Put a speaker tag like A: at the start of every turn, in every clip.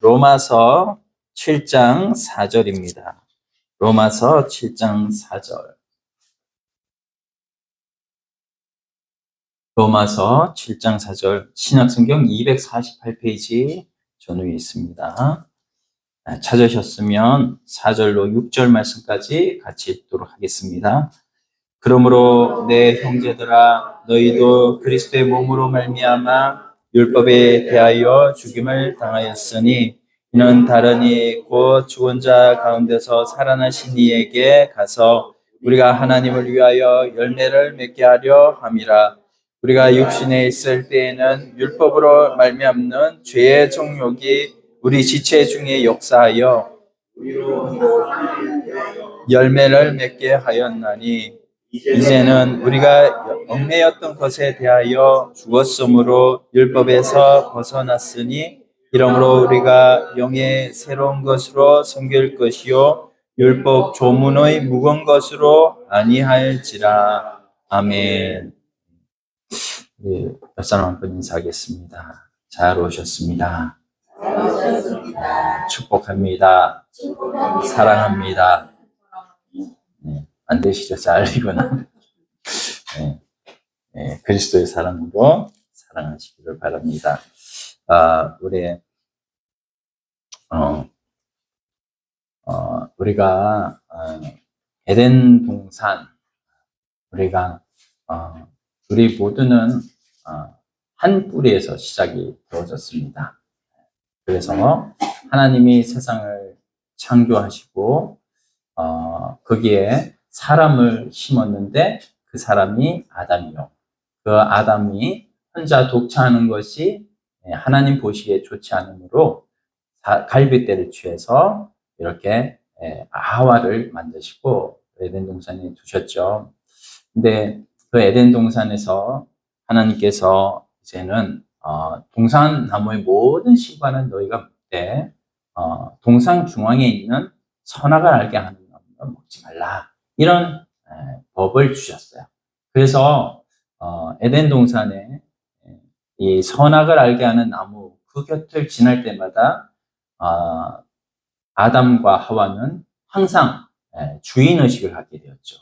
A: 로마서 7장 4절입니다. 로마서 7장 4절. 로마서 7장 4절. 신약성경 248페이지 전후에 있습니다. 찾으셨으면 4절로 6절 말씀까지 같이 읽도록 하겠습니다. 그러므로 내 형제들아 너희도 그리스도의 몸으로 말미암아 율법에 대하여 죽임을 당하였으니 이는 다른이 곧 죽은 자 가운데서 살아나신 이에게 가서 우리가 하나님을 위하여 열매를 맺게 하려 함이라. 우리가 육신에 있을 때에는 율법으로 말미암는 죄의 정욕이 우리 지체 중에 역사하여 열매를 맺게 하였나니 이제는 우리가 얽매였던 것에 대하여 죽었으므로 율법에서 벗어났으니 이러므로 우리가 영의 새로운 것으로 섬길 것이요 율법 조문의 묵은 것으로 아니할지라. 아멘. 네, 옆 사람 한 번 인사하겠습니다. 잘 오셨습니다. 축복합니다. 사랑합니다. 네, 안 되시죠? 잘 이거는. 네, 네, 그리스도의 사랑으로 사랑하시기를 바랍니다. 우리가 에덴 동산, 우리가 우리 모두는 한 뿌리에서 시작이 되어졌습니다. 그래서 하나님이 세상을 창조하시고 거기에 사람을 심었는데 그 사람이 아담이요. 그 아담이 혼자 독차하는 것이 하나님 보시기에 좋지 않으므로 갈빗대를 취해서 이렇게 하와를 만드시고 에덴 동산에 두셨죠. 근데 그 에덴 동산에서 하나님께서 이제는 동산 나무의 모든 실과는 너희가 먹되 동산 중앙에 있는 선악을 알게 하는 나무는 먹지 말라. 이런 법을 주셨어요. 그래서 에덴 동산에 이 선악을 알게 하는 나무 그 곁을 지날 때마다 아담과 하와는 항상 주인의식을 갖게 되었죠.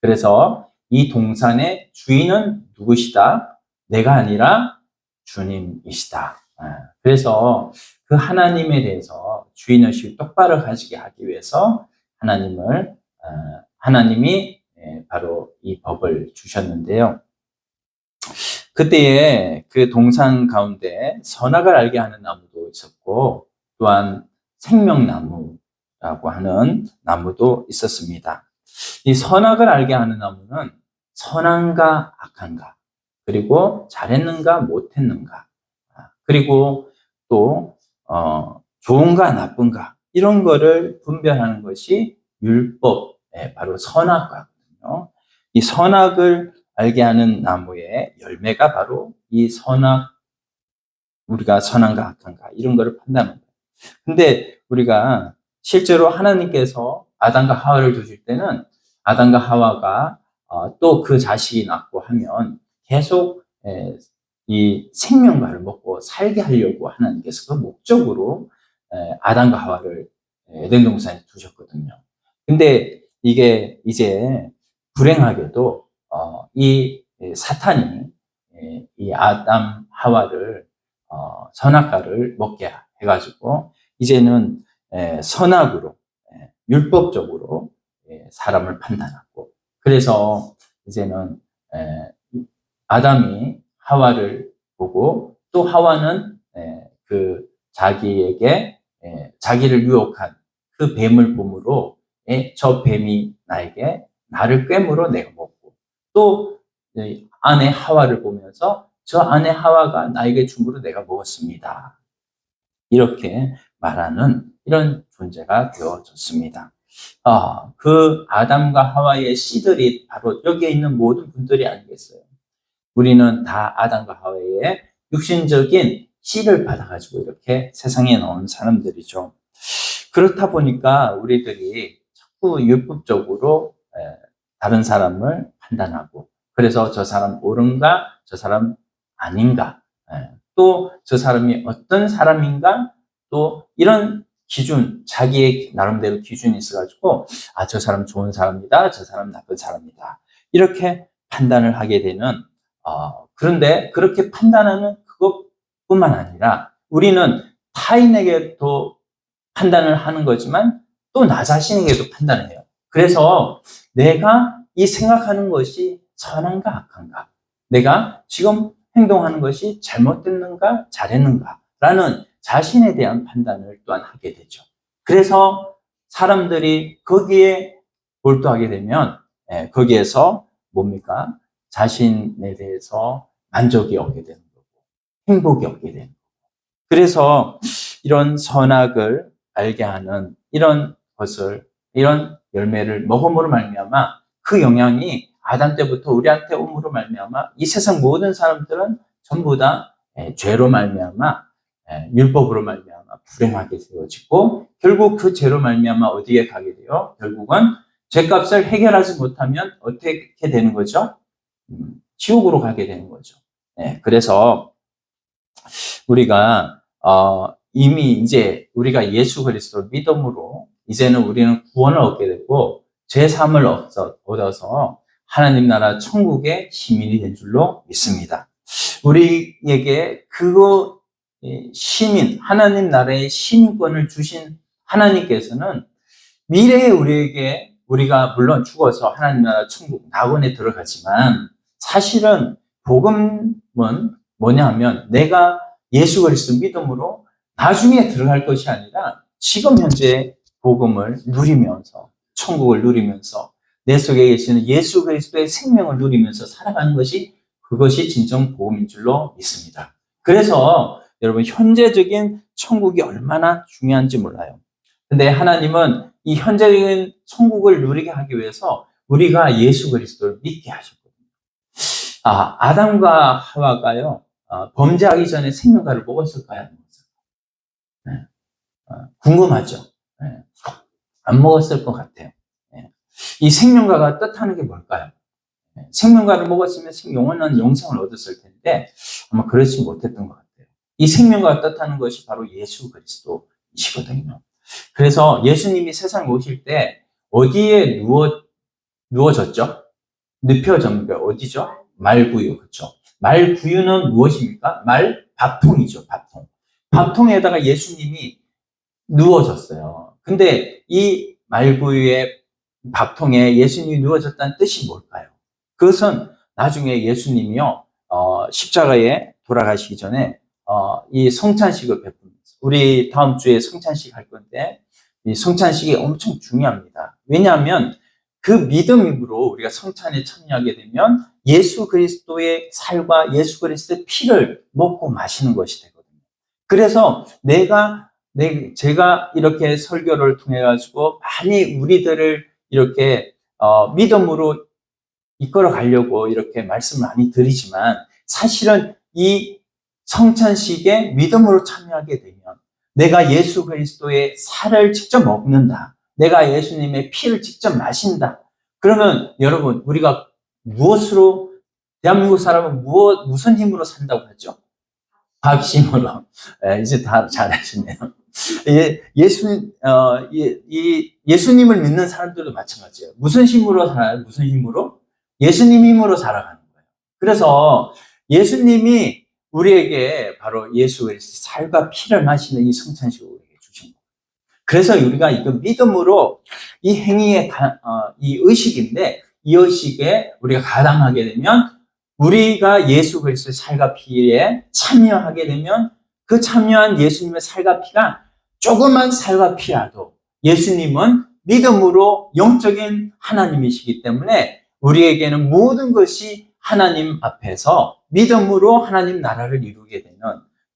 A: 그래서 이 동산의 주인은 누구시다? 내가 아니라 주님이시다. 그래서 그 하나님에 대해서 주인의식을 똑바로 가지게 하기 위해서 하나님이 바로 이 법을 주셨는데요. 그때에 그 동산 가운데 선악을 알게 하는 나무도 있었고 또한 생명나무라고 하는 나무도 있었습니다. 이 선악을 알게 하는 나무는 선한가 악한가, 그리고 잘했는가 못했는가, 그리고 또 좋은가 나쁜가 이런 거를 분별하는 것이 율법, 바로 선악과거든요. 이 선악을 알게 하는 나무의 열매가 바로 이 우리가 선한가 악한가 이런 거를 판단합니다. 근데 우리가 실제로 하나님께서 아담과 하와를 두실 때는 아담과 하와가 또 그 자식이 낳고 하면 계속 이 생명과를 먹고 살게 하려고 하나님께서 그 목적으로 아담과 하와를 에덴 동산에 두셨거든요. 근데 이게 이제 불행하게도 이 사탄이 이 아담 하와를 선악과를 먹게 해가지고 이제는 선악으로 율법적으로 사람을 판단하고, 그래서 이제는 아담이 하와를 보고 또 하와는 그 자기에게 자기를 유혹한 그 뱀을 봄으로 저 뱀이 나를 꿰물어 내가 먹고, 또 아내 하와를 보면서 저 아내 하와가 나에게 줌으로 내가 먹었습니다. 이렇게 말하는 이런 존재가 되어졌습니다. 그 아담과 하와의 씨들이 바로 여기에 있는 모든 분들이 아니겠어요? 우리는 다 아담과 하와의 육신적인 씨를 받아가지고 이렇게 세상에 나온 사람들이죠. 그렇다 보니까 우리들이 자꾸 율법적으로 다른 사람을 판단하고, 그래서 저 사람 옳은가 저 사람 아닌가, 또 저 사람이 어떤 사람인가 또 이런 기준, 자기의 나름대로 기준이 있어가지고, 저 사람 좋은 사람이다, 저 사람 나쁜 사람이다. 이렇게 판단을 하게 되는, 그런데 그렇게 판단하는 그것뿐만 아니라 우리는 타인에게도 판단을 하는 거지만 또 나 자신에게도 판단을 해요. 그래서 내가 이 생각하는 것이 선한가 악한가, 내가 지금 행동하는 것이 잘못됐는가 잘했는가 라는 자신에 대한 판단을 또한 하게 되죠. 그래서 사람들이 거기에 몰두하게 되면 거기에서 뭡니까? 자신에 대해서 만족이 없게 되는 거고 행복이 없게 되는 거고, 그래서 이런 선악을 알게 하는 이런 것을, 이런 열매를 먹음으로 말미암아 그 영향이 아담 때부터 우리한테 옴으로 말미암아 이 세상 모든 사람들은 전부 다 죄로 말미암아, 율법으로 말미암아 불행하게 되어지고, 결국 그 죄로 말미암아 어디에 가게 돼요? 결국은 죄값을 해결하지 못하면 어떻게 되는 거죠? 지옥으로 가게 되는 거죠. 그래서 우리가 이미 이제 우리가 예수 그리스도를 믿음으로 이제는 우리는 구원을 얻게 되고 죄 사함을 얻어서 하나님 나라 천국의 시민이 된 줄로 믿습니다. 우리에게 그거 시민, 하나님 나라의 시민권을 주신 하나님께서는 미래에 우리에게, 우리가 물론 죽어서 하나님 나라 천국 낙원에 들어가지만 사실은 복음은 뭐냐 하면 내가 예수 그리스도 믿음으로 나중에 들어갈 것이 아니라 지금 현재 복음을 누리면서, 천국을 누리면서 내 속에 계시는 예수 그리스도의 생명을 누리면서 살아가는 것이, 그것이 진정 복음인 줄로 믿습니다. 그래서 여러분, 현재적인 천국이 얼마나 중요한지 몰라요. 근데 하나님은 이 현재적인 천국을 누리게 하기 위해서 우리가 예수 그리스도를 믿게 하셨거든요. 아담과 하와가요, 범죄하기 전에 생명과를 먹었을까요? 네. 궁금하죠? 네. 안 먹었을 것 같아요. 네. 이 생명과가 뜻하는 게 뭘까요? 네. 생명과를 먹었으면 영원한 영생을 얻었을 텐데 아마 그렇지 못했던 것 같아요. 이 생명과가 뜻하는 것이 바로 예수 그리스도이시거든요. 그래서 예수님이 세상에 오실 때 어디에 누워졌죠? 눕혀졌는가? 어디죠? 말구유, 그렇죠? 말구유는 무엇입니까? 밥통이죠, 밥통. 밥통에다가 예수님이 누워졌어요. 근데 이 말구유의 밥통에 예수님이 누워졌다는 뜻이 뭘까요? 그것은 나중에 예수님이요, 십자가에 돌아가시기 전에 이 성찬식을 베풉니다. 우리 다음 주에 성찬식 할 건데 이 성찬식이 엄청 중요합니다. 왜냐하면 그 믿음으로 우리가 성찬에 참여하게 되면 예수 그리스도의 살과 예수 그리스도의 피를 먹고 마시는 것이 되거든요. 그래서 제가 이렇게 설교를 통해 가지고 많이 우리들을 이렇게 믿음으로 이끌어 가려고 이렇게 말씀을 많이 드리지만, 사실은 이 성찬식에 믿음으로 참여하게 되면 내가 예수 그리스도의 살을 직접 먹는다, 내가 예수님의 피를 직접 마신다, 그러면 여러분, 우리가 무엇으로, 대한민국 사람은 무슨 힘으로 산다고 하죠? 밥심으로. 이제 다 잘하시네요. 예수님을 믿는 사람들도 마찬가지예요. 무슨 힘으로 살아요? 무슨 힘으로? 예수님 힘으로 살아가는 거예요. 그래서 예수님이 우리에게 바로 예수 그리스도의 살과 피를 마시는 이 성찬식을 우리에게 주신 거예요. 그래서 우리가 이거 믿음으로 이 행위의 이 의식인데, 이 의식에 우리가 가담하게 되면, 우리가 예수 그리스도의 살과 피에 참여하게 되면 그 참여한 예수님의 살과 피가 조그만 살과 피라도 예수님은 믿음으로 영적인 하나님이시기 때문에 우리에게는 모든 것이 하나님 앞에서 믿음으로 하나님 나라를 이루게 되는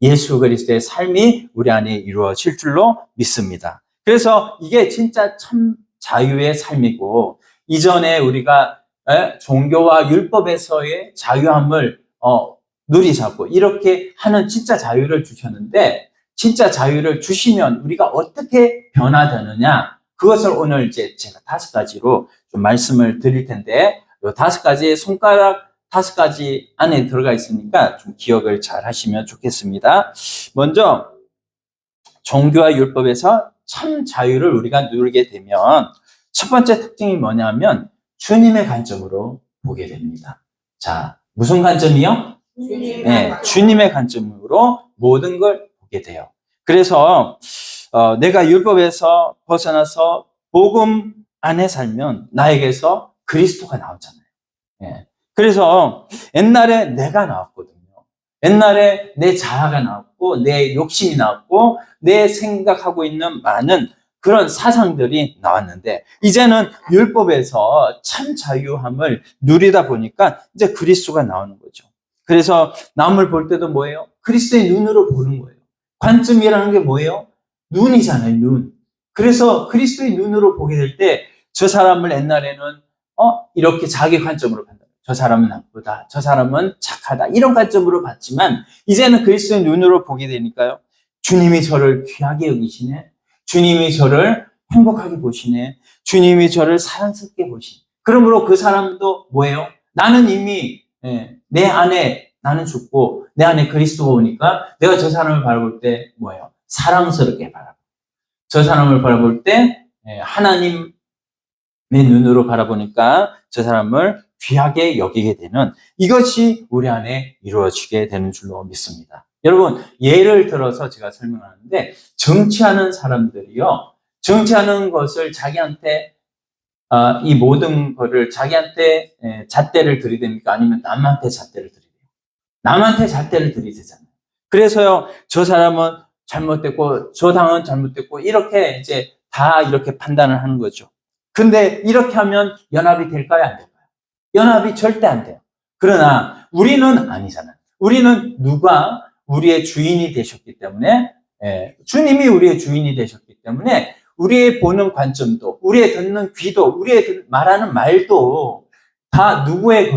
A: 예수 그리스도의 삶이 우리 안에 이루어질 줄로 믿습니다. 그래서 이게 진짜 참 자유의 삶이고, 이전에 우리가 종교와 율법에서의 자유함을 누리자고 이렇게 하는 진짜 자유를 주셨는데, 진짜 자유를 주시면 우리가 어떻게 변화되느냐, 그것을 오늘 이제 제가 5가지로 좀 말씀을 드릴 텐데, 이 5가지, 손가락 5가지 안에 들어가 있으니까 좀 기억을 잘 하시면 좋겠습니다. 먼저 종교와 율법에서 참 자유를 우리가 누리게 되면 첫 번째 특징이 뭐냐면 주님의 관점으로 보게 됩니다. 자, 무슨 관점이요? 네, 주님의 관점으로 모든 걸 보게 돼요. 그래서 내가 율법에서 벗어나서 복음 안에 살면 나에게서 그리스도가 나오잖아요. 예. 그래서 옛날에 내가 나왔거든요. 옛날에 내 자아가 나왔고 내 욕심이 나왔고 내 생각하고 있는 많은 그런 사상들이 나왔는데 이제는 율법에서 참 자유함을 누리다 보니까 이제 그리스도가 나오는 거죠. 그래서 남을 볼 때도 뭐예요? 그리스도의 눈으로 보는 거예요. 관점이라는 게 뭐예요? 눈이잖아요, 눈. 그래서 그리스도의 눈으로 보게 될 때 저 사람을 옛날에는 이렇게 자기 관점으로 판다. 저 사람은 나쁘다. 저 사람은 착하다. 이런 관점으로 봤지만 이제는 그리스도의 눈으로 보게 되니까요. 주님이 저를 귀하게 여기시네. 주님이 저를 행복하게 보시네. 주님이 저를 사랑스럽게 보시네. 그러므로 그 사람도 뭐예요? 나는 이미 내 안에 나는 죽고 내 안에 그리스도가 오니까 내가 저 사람을 바라볼 때 뭐예요? 사랑스럽게 바라보고 저 사람을 바라볼 때 하나님의 눈으로 바라보니까 저 사람을 귀하게 여기게 되는 이것이 우리 안에 이루어지게 되는 줄로 믿습니다. 여러분, 예를 들어서 제가 설명하는데 정치하는 사람들이요. 정치하는 것을 자기한테 이 모든 거를 자기한테 잣대를 들이댑니까? 아니면 남한테 잣대를 들이대요? 남한테 잣대를 들이대잖아요. 그래서요, 저 사람은 잘못됐고, 저 당은 잘못됐고, 이렇게 이제 다 이렇게 판단을 하는 거죠. 근데 이렇게 하면 연합이 될까요? 안 될까요? 연합이 절대 안 돼요. 그러나 우리는 아니잖아요. 우리는 누가 우리의 주인이 되셨기 때문에, 주님이 우리의 주인이 되셨기 때문에 우리의 보는 관점도, 우리의 듣는 귀도, 우리의 말하는 말도 다 누구의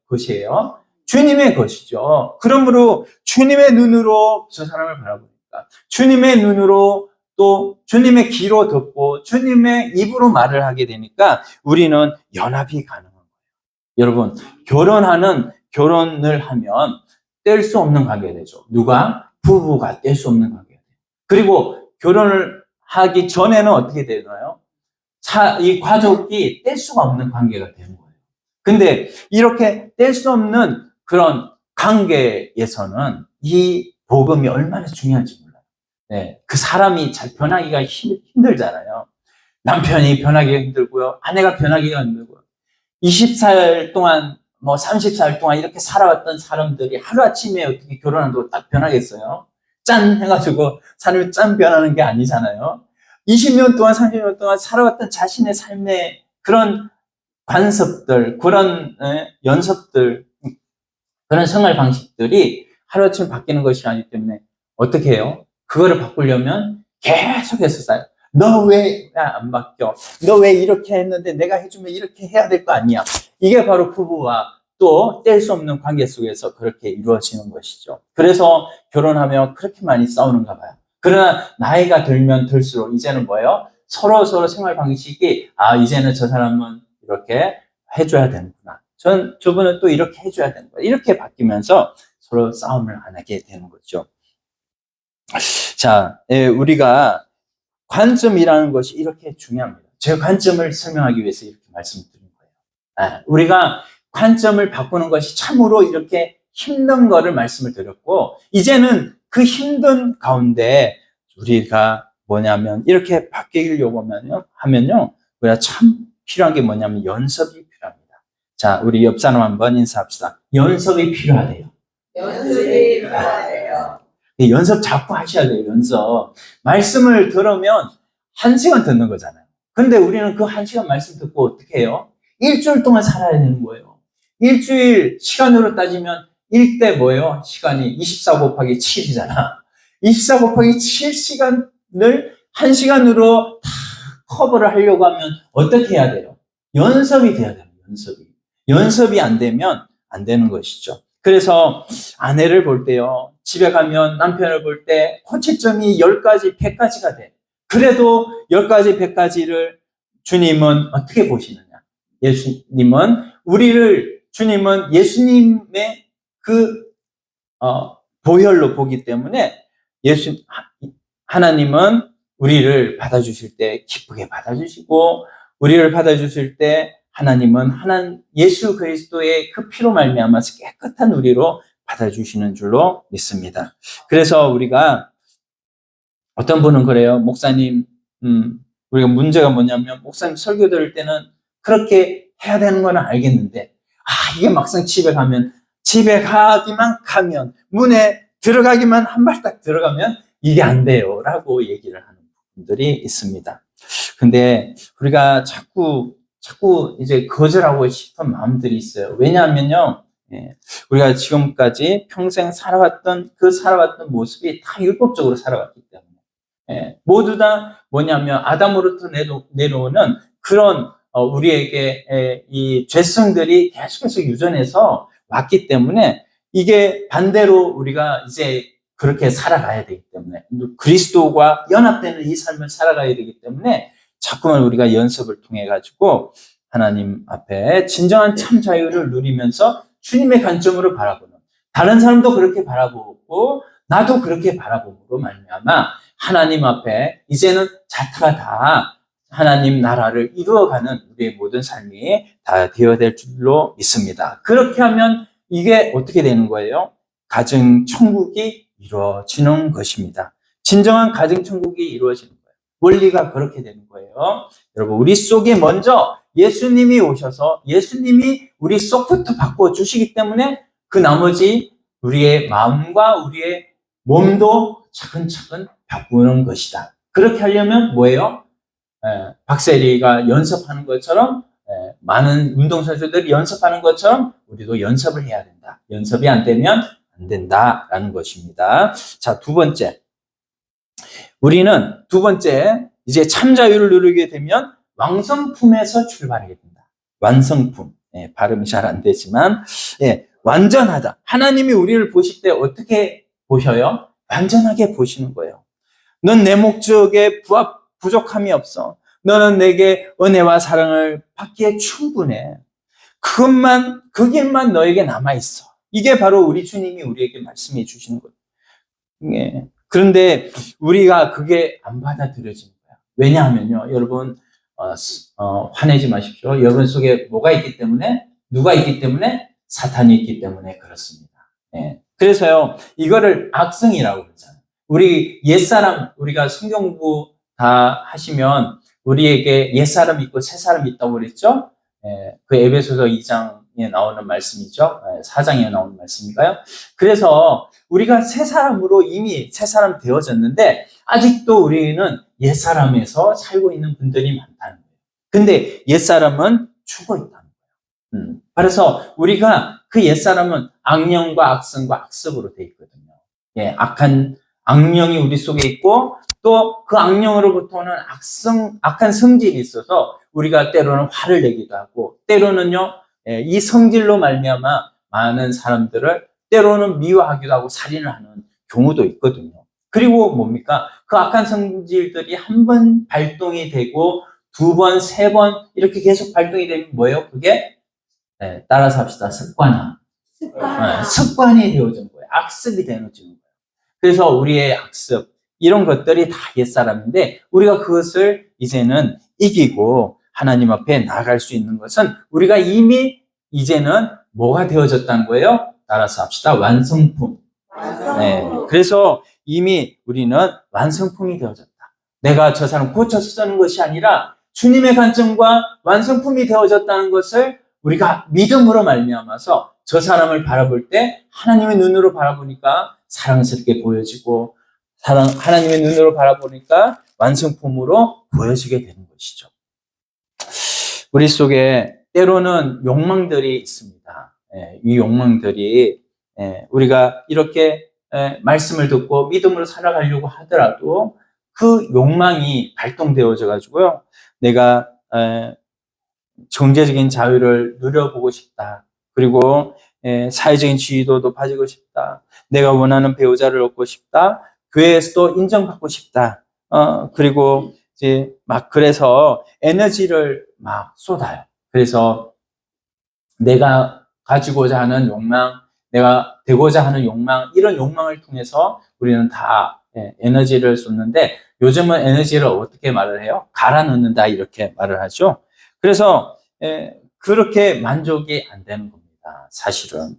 A: 것이에요? 주님의 것이죠. 그러므로 주님의 눈으로 저 사람을 바라보니까 주님의 눈으로 또 주님의 귀로 듣고 주님의 입으로 말을 하게 되니까 우리는 연합이 가능한 거예요. 여러분, 결혼을 하면 뗄 수 없는 관계가 되죠. 누가? 부부가 뗄 수 없는 관계가 돼요. 그리고 결혼을 하기 전에는 어떻게 되나요? 이 가족이 뗄 수가 없는 관계가 되는 거예요. 근데 이렇게 뗄 수 없는 그런 관계에서는 이 복음이 얼마나 중요한지 몰라요. 네, 그 사람이 잘 변하기가 힘들잖아요. 남편이 변하기가 힘들고요. 아내가 변하기가 힘들고요. 24일 동안, 34일 동안 이렇게 살아왔던 사람들이 하루아침에 어떻게 결혼한다고 딱 변하겠어요? 짠! 해가지고 사람이 짠 변하는 게 아니잖아요. 20년 동안, 30년 동안 살아왔던 자신의 삶의 그런 관습들, 그런 연습들, 그런 생활 방식들이 하루아침에 바뀌는 것이 아니기 때문에 어떻게 해요? 그거를 바꾸려면 계속해서 쌓여요. 너 왜 안 바뀌어? 너 왜 이렇게 했는데 내가 해주면 이렇게 해야 될 거 아니야? 이게 바로 부부와 또 뗄 수 없는 관계 속에서 그렇게 이루어지는 것이죠. 그래서 결혼하면 그렇게 많이 싸우는가 봐요. 그러나 나이가 들면 들수록 이제는 뭐예요? 서로 생활 방식이 이제는 저 사람은 이렇게 해줘야 되는구나. 저분은 또 이렇게 해줘야 되는구나. 이렇게 바뀌면서 서로 싸움을 안 하게 되는 거죠. 자, 우리가 관점이라는 것이 이렇게 중요합니다. 제 관점을 설명하기 위해서 이렇게 말씀드린 거예요. 우리가 관점을 바꾸는 것이 참으로 이렇게 힘든 거를 말씀을 드렸고, 이제는 그 힘든 가운데 우리가 뭐냐면 이렇게 바뀌려고 하면요, 우리가 참 필요한 게 뭐냐면 연습이 필요합니다. 자, 우리 옆 사람 한번 인사합시다. 연습이 필요하대요.
B: 연습이 필요하대요.
A: 연습 자꾸 하셔야 돼요, 연습. 말씀을 들으면 1시간 듣는 거잖아요. 근데 우리는 그 1시간 말씀 듣고 어떻게 해요? 일주일 동안 살아야 되는 거예요. 일주일 시간으로 따지면 1대 뭐예요? 시간이 24 곱하기 7이잖아. 24 곱하기 7시간을 1시간으로 다 커버를 하려고 하면 어떻게 해야 돼요? 연습이 돼야 돼요, 연습이. 연습이 안 되면 안 되는 것이죠. 그래서 아내를 볼 때요, 집에 가면 남편을 볼 때 고치점이 10가지, 100가지가 돼. 그래도 10가지, 100가지를 주님은 어떻게 보시느냐? 주님은 예수님의 그 보혈로 보기 때문에 하나님은 우리를 받아주실 때 기쁘게 받아주시고, 우리를 받아주실 때 하나님은 예수 그리스도의 그 피로 말미암아서 깨끗한 우리로 받아주시는 줄로 믿습니다. 그래서 우리가 어떤 분은 그래요. 목사님, 우리가 문제가 뭐냐면 목사님 설교 들을 때는 그렇게 해야 되는 건 알겠는데, 이게 막상 집에 가기만 가면, 문에 들어가기만 한 발 딱 들어가면 이게 안 돼요 라고 얘기를 하는 분들이 있습니다. 근데 우리가 자꾸 이제 거절하고 싶은 마음들이 있어요. 왜냐하면요, 우리가 지금까지 평생 살아왔던 모습이 다 율법적으로 살아왔기 때문에, 모두 다 뭐냐면 아담으로부터 내려오는 그런 우리에게 이 죄성들이 계속해서 유전해서 왔기 때문에, 이게 반대로 우리가 이제 그렇게 살아가야 되기 때문에, 그리스도와 연합되는 이 삶을 살아가야 되기 때문에 자꾸만 우리가 연습을 통해 가지고 하나님 앞에 진정한 참 자유를 누리면서 주님의 관점으로 바라보는, 다른 사람도 그렇게 바라보고 나도 그렇게 바라봄으로 말미암아 하나님 앞에 이제는 자타가 다 하나님 나라를 이루어가는 우리의 모든 삶이 다 되어야 될 줄로 믿습니다. 그렇게 하면 이게 어떻게 되는 거예요? 가정천국이 이루어지는 것입니다. 진정한 가정천국이 이루어지는 거예요. 원리가 그렇게 되는 거예요. 여러분, 우리 속에 먼저 예수님이 오셔서 예수님이 우리 속부터 바꿔주시기 때문에 그 나머지 우리의 마음과 우리의 몸도 차근차근 바꾸는 것이다. 그렇게 하려면 뭐예요? 박세리가 연습하는 것처럼, 많은 운동선수들이 연습하는 것처럼 우리도 연습을 해야 된다. 연습이 안 되면 안 된다라는 것입니다. 자, 우리는 두 번째, 이제 참 자유를 누리게 되면 왕성품에서 출발하게 된다. 완성품. 발음이 잘 안 되지만, 완전하다. 하나님이 우리를 보실 때 어떻게 보셔요? 완전하게 보시는 거예요. 넌 내 목적에 부족함이 없어. 너는 내게 은혜와 사랑을 받기에 충분해. 그 길만 너에게 남아있어. 이게 바로 우리 주님이 우리에게 말씀해 주시는 거예요. 그런데 우리가 그게 안 받아들여지는 거예요. 왜냐하면요, 여러분, 화내지 마십시오. 여러분 속에 뭐가 있기 때문에? 누가 있기 때문에? 사탄이 있기 때문에 그렇습니다. 그래서요, 이거를 악성이라고 그러잖아요. 우리가 성경 공부 다 하시면 우리에게 옛사람 있고 새사람 있다고 그랬죠? 그 에베소서 2장에 나오는 말씀이죠. 4장에 나오는 말씀인가요? 그래서 우리가 새 사람으로 이미 새 사람 되어졌는데 아직도 우리는 옛 사람에서 살고 있는 분들이 많다는 거예요. 근데 옛 사람은 죽어 있다는 거예요. 그래서 우리가 그 옛 사람은 악령과 악성과 악습으로 되어 있거든요. 악한 악령이 우리 속에 있고 또 그 악령으로부터 오는 악한 성질이 있어서 우리가 때로는 화를 내기도 하고, 때로는요, 이 성질로 말미암아 많은 사람들을 때로는 미워하기도 하고 살인을 하는 경우도 있거든요. 그리고 뭡니까? 그 악한 성질들이 한 번 발동이 되고 두 번, 세 번 이렇게 계속 발동이 되면 뭐예요? 그게 따라서 합시다. 습관이 되어지는 거예요. 악습이 되어지는 거예요. 그래서 우리의 악습, 이런 것들이 다 옛사람인데 우리가 그것을 이제는 이기고 하나님 앞에 나아갈 수 있는 것은 우리가 이미 이제는 뭐가 되어졌다는 거예요? 따라서 합시다. 완성품. 그래서 이미 우리는 완성품이 되어졌다. 내가 저 사람 고쳐서 쓰는 것이 아니라 주님의 관점과 완성품이 되어졌다는 것을 우리가 믿음으로 말미암아서 저 사람을 바라볼 때 하나님의 눈으로 바라보니까 사랑스럽게 보여지고, 하나님의 눈으로 바라보니까 완성품으로 보여지게 되는 것이죠. 우리 속에 때로는 욕망들이 있습니다. 이 욕망들이 우리가 이렇게 말씀을 듣고 믿음으로 살아가려고 하더라도 그 욕망이 발동되어져 가지고요, 내가 경제적인 자유를 누려보고 싶다. 그리고 사회적인 지위도 높아지고 싶다. 내가 원하는 배우자를 얻고 싶다. 교회에서도 인정받고 싶다. 그리고 이제 그래서 에너지를 쏟아요. 그래서 내가 가지고자 하는 욕망, 내가 되고자 하는 욕망, 이런 욕망을 통해서 우리는 다 에너지를 쏟는데 요즘은 에너지를 어떻게 말을 해요? 갈아 넣는다 이렇게 말을 하죠. 그래서 그렇게 만족이 안 되는 겁니다. 사실은.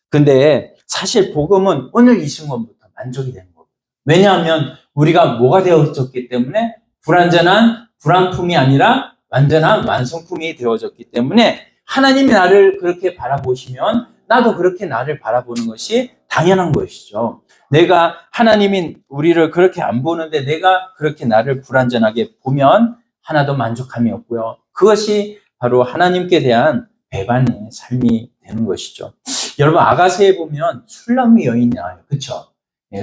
A: 근데 사실 복음은 오늘 이 순간부터 만족이 되는 겁니다. 왜냐하면 우리가 뭐가 되어졌기 때문에 불완전한 불완품이 아니라 완전한 완성품이 되어졌기 때문에 하나님이 나를 그렇게 바라보시면 나도 그렇게 나를 바라보는 것이 당연한 것이죠. 내가 하나님이 우리를 그렇게 안 보는데 내가 그렇게 나를 불완전하게 보면 하나도 만족함이 없고요. 그것이 바로 하나님께 대한 배반의 삶이 되는 것이죠. 여러분 아가서에 보면 술람미 여인이 나와요. 그렇죠?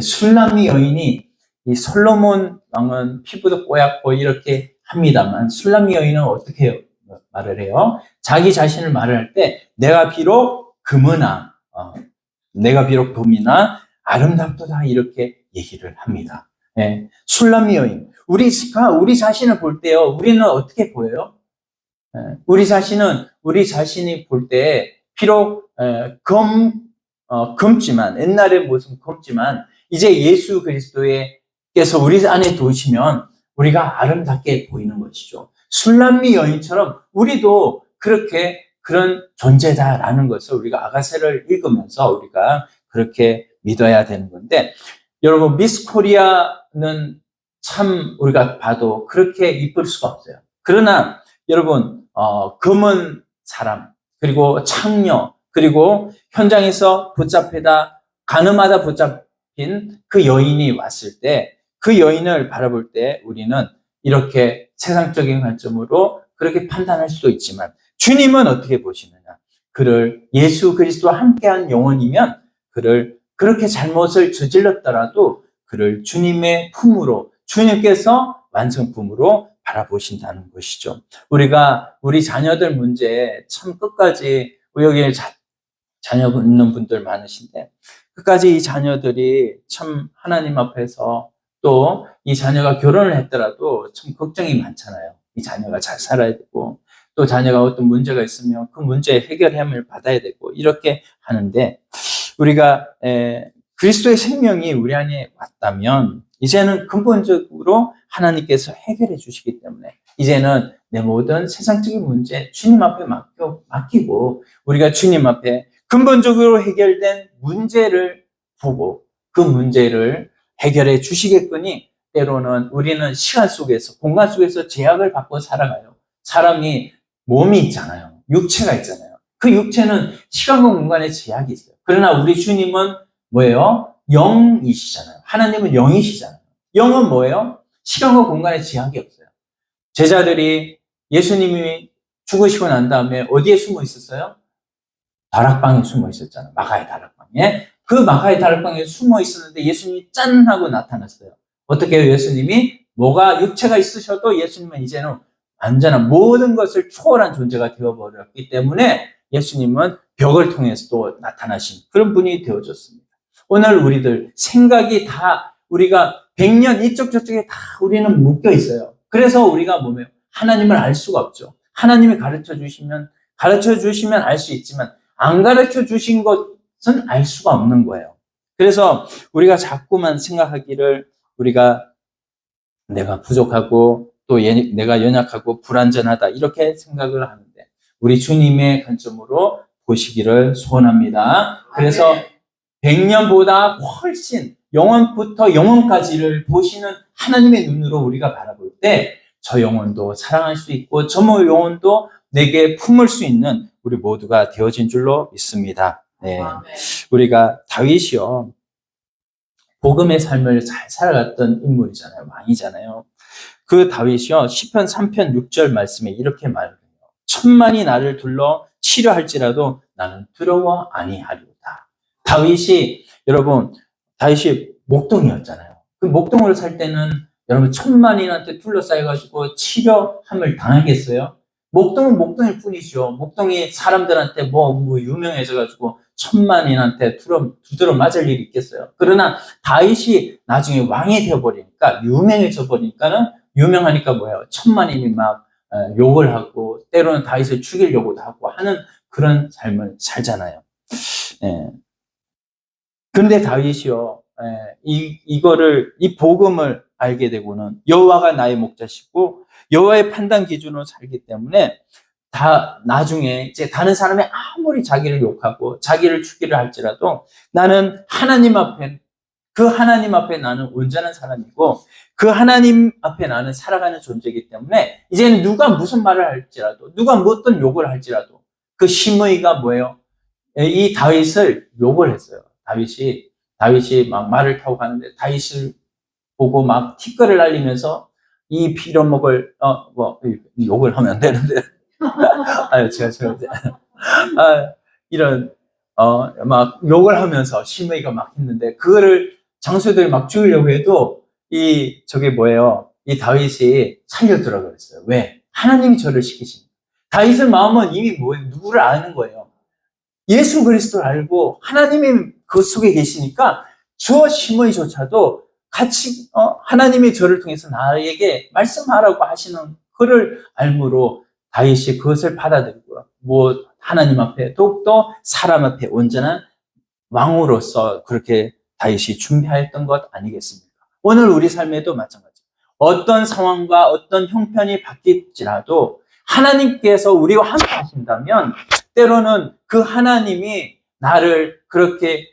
A: 술람미 여인이 이 솔로몬 왕은 피부도 뽀얗고 이렇게 합니다만 술람미 여인은 어떻게 말을 해요? 자기 자신을 말을 할 때 내가 비록 금이나 아름답도다 이렇게 얘기를 합니다. 술람미 여인 우리 자신을 볼 때요 우리는 어떻게 보여요? 우리 자신이 볼 때 비록 검지만 옛날의 모습 검지만 이제 예수 그리스도께서 우리 안에 도우시면 우리가 아름답게 보이는 것이죠. 술람미 여인처럼 우리도 그런 존재다라는 것을 우리가 아가서를 읽으면서 우리가 그렇게 믿어야 되는 건데 여러분 미스 코리아는 참 우리가 봐도 그렇게 이쁠 수가 없어요. 그러나 여러분 검은 사람 그리고 창녀 그리고 현장에서 가늠하다 붙잡힌 그 여인이 왔을 때 그 여인을 바라볼 때 우리는 이렇게 세상적인 관점으로 그렇게 판단할 수도 있지만 주님은 어떻게 보시느냐? 그를 예수 그리스도와 함께한 영혼이면 그를 그렇게 잘못을 저질렀더라도 그를 주님의 품으로 주님께서 완성품으로 바라보신다는 것이죠. 우리가 우리 자녀들 문제 참 끝까지 여기 자녀 있는 분들 많으신데 끝까지 이 자녀들이 참 하나님 앞에서 또 이 자녀가 결혼을 했더라도 참 걱정이 많잖아요. 이 자녀가 잘 살아야 되고 또 자녀가 어떤 문제가 있으면 그 문제의 해결함을 받아야 되고 이렇게 하는데 우리가 그리스도의 생명이 우리 안에 왔다면 이제는 근본적으로 하나님께서 해결해 주시기 때문에 이제는 내 모든 세상적인 문제 주님 앞에 맡기고 우리가 주님 앞에 근본적으로 해결된 문제를 보고 그 문제를 해결해 주시겠거니 때로는 우리는 시간 속에서 공간 속에서 제약을 받고 살아가요. 사람이 몸이 있잖아요. 육체가 있잖아요. 그 육체는 시간과 공간에 제약이 있어요. 그러나 우리 주님은 뭐예요? 영이시잖아요. 하나님은 영이시잖아요. 영은 뭐예요? 시간과 공간에 제약이 없어요. 제자들이 예수님이 죽으시고 난 다음에 어디에 숨어 있었어요? 다락방에 숨어 있었잖아요. 마가의 다락방에. 그 마가의 다락방에 숨어 있었는데 예수님이 짠 하고 나타났어요. 어떻게 해요? 예수님이 뭐가 육체가 있으셔도 예수님은 이제는 완전한 모든 것을 초월한 존재가 되어버렸기 때문에 예수님은 벽을 통해서 또 나타나신 그런 분이 되어졌습니다. 오늘 우리들 생각이 다 우리가 100년 이쪽 저쪽에 다 우리는 묶여 있어요. 그래서 우리가 뭐예요? 하나님을 알 수가 없죠. 하나님이 가르쳐 주시면 알 수 있지만 안 가르쳐 주신 것은 알 수가 없는 거예요. 그래서 우리가 자꾸만 생각하기를 우리가 내가 부족하고 또 내가 연약하고 불완전하다 이렇게 생각을 하는데 우리 주님의 관점으로 보시기를 소원합니다. 그래서 100년보다 훨씬 영원부터 영원까지를 보시는 하나님의 눈으로 우리가 바라볼 때 저 영혼도 사랑할 수 있고 저 영혼도 내게 품을 수 있는 우리 모두가 되어진 줄로 믿습니다. 네. 우리가 다윗이요. 복음의 삶을 잘 살아갔던 인물이잖아요. 왕이잖아요. 그 다윗이요. 시편 3편 6절 말씀에 이렇게 말해요. 천만이 나를 둘러 치려할지라도 나는 두려워 아니하리로다. 여러분, 다윗이 목동이었잖아요. 그 목동을 살 때는 여러분 천만인한테 둘러싸여가지고 치려함을 당하겠어요? 목동은 목동일 뿐이죠. 목동이 사람들한테 뭐 유명해져가지고 천만인한테 두드러 맞을 일이 있겠어요. 그러나 다윗이 나중에 왕이 되어버리니까 유명하니까 뭐예요? 천만인이 막 욕을 하고 때로는 다윗을 죽이려고도 하고 하는 그런 삶을 살잖아요. 예. 근데 다윗이요 이 복음을 알게 되고는 여호와가 나의 목자시고 여호와의 판단 기준으로 살기 때문에 다 나중에 이제 다른 사람이 아무리 자기를 욕하고 자기를 죽이려 할지라도 나는 하나님 앞에 그 하나님 앞에 나는 온전한 사람이고 그 하나님 앞에 나는 살아가는 존재이기 때문에 이제는 누가 무슨 말을 할지라도 누가 어떤 욕을 할지라도 그 심의가 뭐예요? 이 다윗을 욕을 했어요. 다윗이 막 말을 타고 가는데 다윗을 보고 막 티끌을 날리면서 이 빌어먹을 욕을 하면 안 되는데 제가 이런 막 욕을 하면서 심의가 막 했는데 그거를 장수들이 막 죽이려고 해도 이 다윗이 살려두라고 그랬어요. 왜? 하나님이 저를 시키십니다. 다윗의 마음은 이미 뭐예요? 누구를 아는 거예요. 예수 그리스도를 알고 하나님이 그 속에 계시니까 저 심의조차도 같이 하나님이 저를 통해서 나에게 말씀하라고 하시는 그를 알므로 다윗이 그것을 받아들이고 하나님 앞에 더욱더 사람 앞에 온전한 왕으로서 그렇게 다윗이 준비하였던 것 아니겠습니까? 오늘 우리 삶에도 마찬가지. 어떤 상황과 어떤 형편이 바뀔지라도 하나님께서 우리와 함께 하신다면 때로는 그 하나님이 나를 그렇게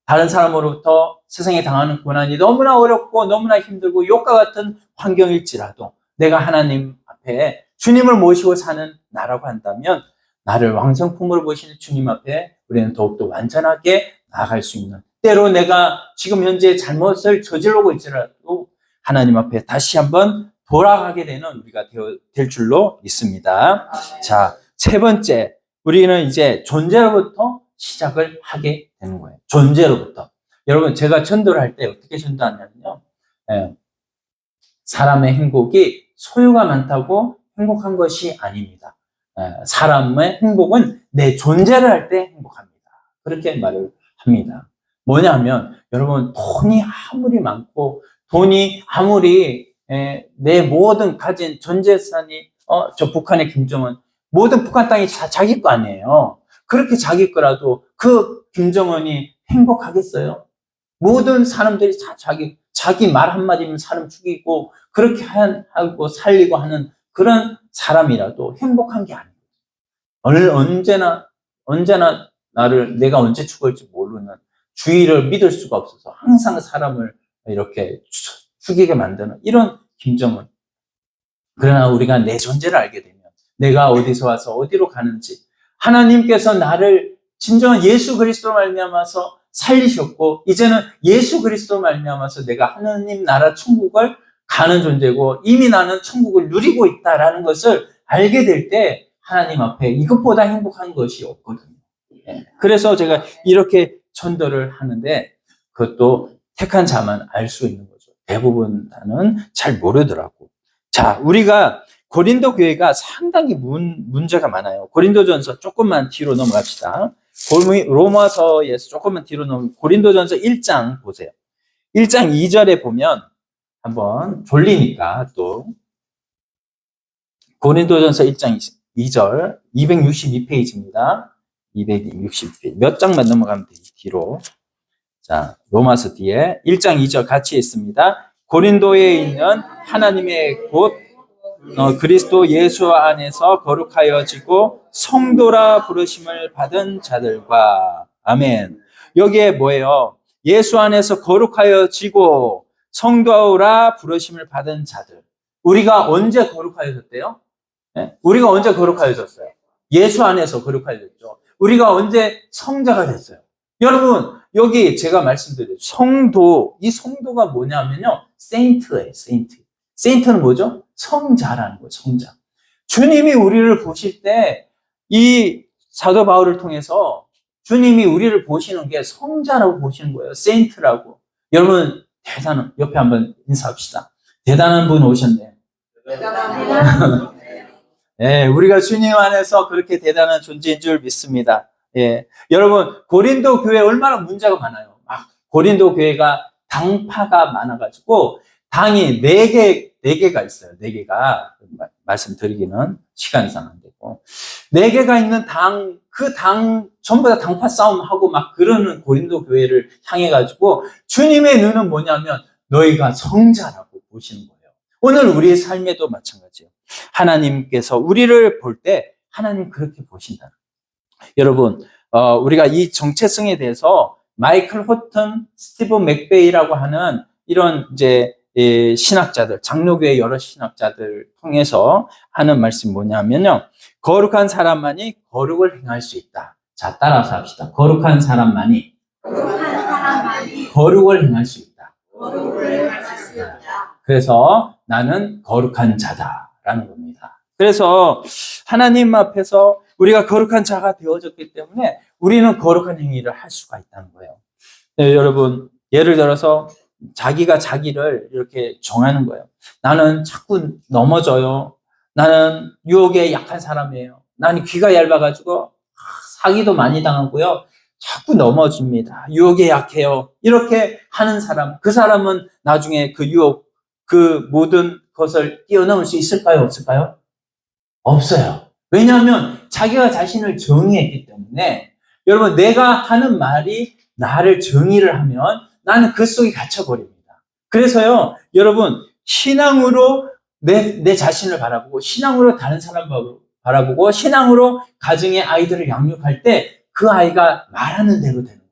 A: 다른 사람으로부터 세상에 당하는 고난이 너무나 어렵고 너무나 힘들고 욕과 같은 환경일지라도 내가 하나님 앞에 주님을 모시고 사는 나라고 한다면 나를 왕성품으로 보시는 주님 앞에 우리는 더욱더 완전하게 나아갈 수 있는 때로 내가 지금 현재 잘못을 저지르고 있지라도 하나님 앞에 다시 한번 돌아가게 되는 우리가 될 줄로 믿습니다. 자, 세 번째 우리는 이제 존재로부터 시작을 하게 되는 거예요. 존재로부터. 여러분 제가 전도를 할 때 어떻게 전도하냐면요. 사람의 행복이 소유가 많다고 행복한 것이 아닙니다. 사람의 행복은 내 존재를 할 때 행복합니다. 그렇게 말을 합니다. 뭐냐면 여러분 돈이 아무리 많고 돈이 아무리 내 모든 가진 전 재산이 저 북한의 김정은 모든 북한 땅이 자기 거 아니에요. 그렇게 자기 거라도 그 김정은이 행복하겠어요? 모든 사람들이 다 자기 말 한마디면 사람 죽이고 그렇게 하고 살리고 하는 그런 사람이라도 행복한 게 아니에요. 언제나 내가 언제 죽을지 모르는 주의를 믿을 수가 없어서 항상 사람을 이렇게 죽이게 만드는 이런 김정은. 그러나 우리가 내 존재를 알게 되면 내가 어디서 와서 어디로 가는지 하나님께서 나를 진정한 예수 그리스도로 말미암아서 살리셨고 이제는 예수 그리스도로 말미암아서 내가 하나님 나라 천국을 가는 존재고 이미 나는 천국을 누리고 있다라는 것을 알게 될 때 하나님 앞에 이것보다 행복한 것이 없거든요. 그래서 제가 이렇게 전도를 하는데 그것도 택한 자만 알 수 있는 거죠. 대부분 다는 잘 모르더라고. 자, 우리가 고린도 교회가 상당히 문제가 많아요. 고린도전서 조금만 뒤로 넘어갑시다. 로마서에서 조금만 뒤로 넘어가면 고린도전서 1장 보세요. 1장 2절에 보면 한번 졸리니까 또 고린도전서 1장 2절 262페이지입니다. 262페이지 몇 장만 넘어가면 돼요. 뒤로. 자, 로마서 뒤에 1장 2절 같이 있습니다. 고린도에 있는 하나님의 곧 그리스도 예수 안에서 거룩하여지고 성도라 부르심을 받은 자들과 아멘. 여기에 뭐예요? 예수 안에서 거룩하여지고 성도라 부르심을 받은 자들. 우리가 언제 거룩하여졌대요? 네? 우리가 언제 거룩하여졌어요? 예수 안에서 거룩하여졌죠. 우리가 언제 성자가 됐어요? 여러분 여기 제가 말씀드려요. 성도, 이 성도가 뭐냐면요. 세인트예요. 세인트. 세인트는 뭐죠? 성자라는 거예요. 성자. 주님이 우리를 보실 때 이 사도 바울을 통해서 주님이 우리를 보시는 게 성자라고 보시는 거예요. 세인트라고. 여러분 대단한, 옆에 한번 인사합시다. 대단한 분 오셨네요. 네, 우리가 주님 안에서 그렇게 대단한 존재인 줄 믿습니다. 예, 여러분 고린도 교회 얼마나 문제가 많아요. 고린도 교회가 당파가 많아가지고 당이 4개 네 개가 있어요. 네 개가 말씀드리기는 시간상 안 되고 네 개가 있는 그 당 전부 다 당파 싸움하고 막 그러는 고린도 교회를 향해 가지고 주님의 눈은 뭐냐면 너희가 성자라고 보시는 거예요. 오늘 우리의 삶에도 마찬가지예요. 하나님께서 우리를 볼 때 하나님 그렇게 보신다. 여러분, 우리가 이 정체성에 대해서 마이클 호튼, 스티브 맥베이라고 하는 이런 이제 신학자들, 장로교의 여러 신학자들 통해서 하는 말씀이 뭐냐면요. 거룩한 사람만이 거룩을 행할 수 있다. 자, 따라서 합시다. 거룩한 사람만이 거룩을 행할 수 있다. 그래서 나는 거룩한 자다라는 겁니다. 그래서 하나님 앞에서 우리가 거룩한 자가 되어졌기 때문에 우리는 거룩한 행위를 할 수가 있다는 거예요. 네, 여러분, 예를 들어서 자기가 자기를 이렇게 정하는 거예요. 나는 자꾸 넘어져요. 나는 유혹에 약한 사람이에요. 나는 귀가 얇아가지고 사기도 많이 당하고요. 자꾸 넘어집니다. 유혹에 약해요. 이렇게 하는 사람, 그 사람은 나중에 그 유혹, 그 모든 것을 뛰어넘을 수 있을까요? 없을까요? 없어요. 왜냐하면 자기가 자신을 정의했기 때문에 여러분 내가 하는 말이 나를 정의를 하면 나는 그 속에 갇혀버립니다. 그래서요 여러분 신앙으로 내 자신을 바라보고 신앙으로 다른 사람 바라보고 신앙으로 가정의 아이들을 양육할 때 그 아이가 말하는 대로 되는 거예요.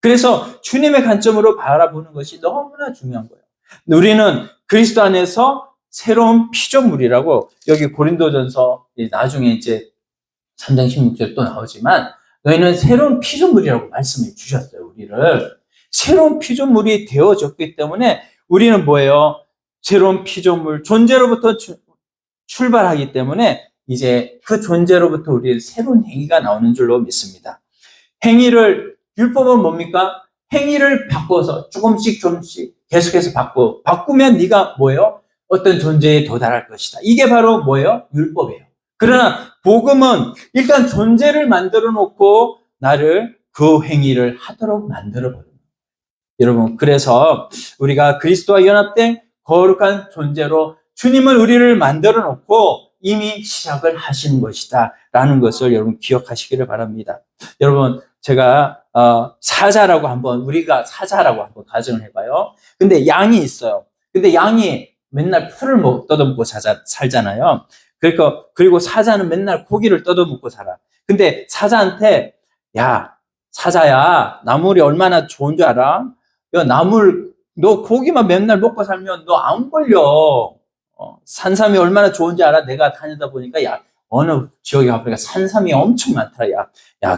A: 그래서 주님의 관점으로 바라보는 것이 너무나 중요한 거예요. 우리는 그리스도 안에서 새로운 피조물이라고 여기 고린도전서 나중에 이제 3장 16절 또 나오지만 너희는 새로운 피조물이라고 말씀해 주셨어요. 우리를 새로운 피조물이 되어졌기 때문에 우리는 뭐예요? 새로운 피조물 존재로부터 출발하기 때문에 이제 그 존재로부터 우리의 새로운 행위가 나오는 줄로 믿습니다. 율법은 뭡니까? 행위를 바꿔서 조금씩 계속해서 바꾸면 네가 뭐예요? 어떤 존재에 도달할 것이다. 이게 바로 뭐예요? 율법이에요. 그러나 복음은 일단 존재를 만들어 놓고 나를 그 행위를 하도록 만들어 버립니다. 여러분, 그래서 우리가 그리스도와 연합된 거룩한 존재로 주님은 우리를 만들어 놓고 이미 시작을 하신 것이다 라는 것을 여러분 기억하시기를 바랍니다. 여러분, 제가 우리가 사자라고 한번 가정을 해봐요. 근데 양이 있어요. 근데 양이 맨날 풀을 뜯어먹고 살잖아요. 그러니까 그리고 사자는 맨날 고기를 뜯어먹고 살아. 근데 사자한테 야 사자야 나물이 얼마나 좋은 줄 알아? 야 너 고기만 맨날 먹고 살면 너 안 걸려. 산삼이 얼마나 좋은지 알아? 내가 다니다 보니까 어느 지역에 가보니까 산삼이 엄청 많더라.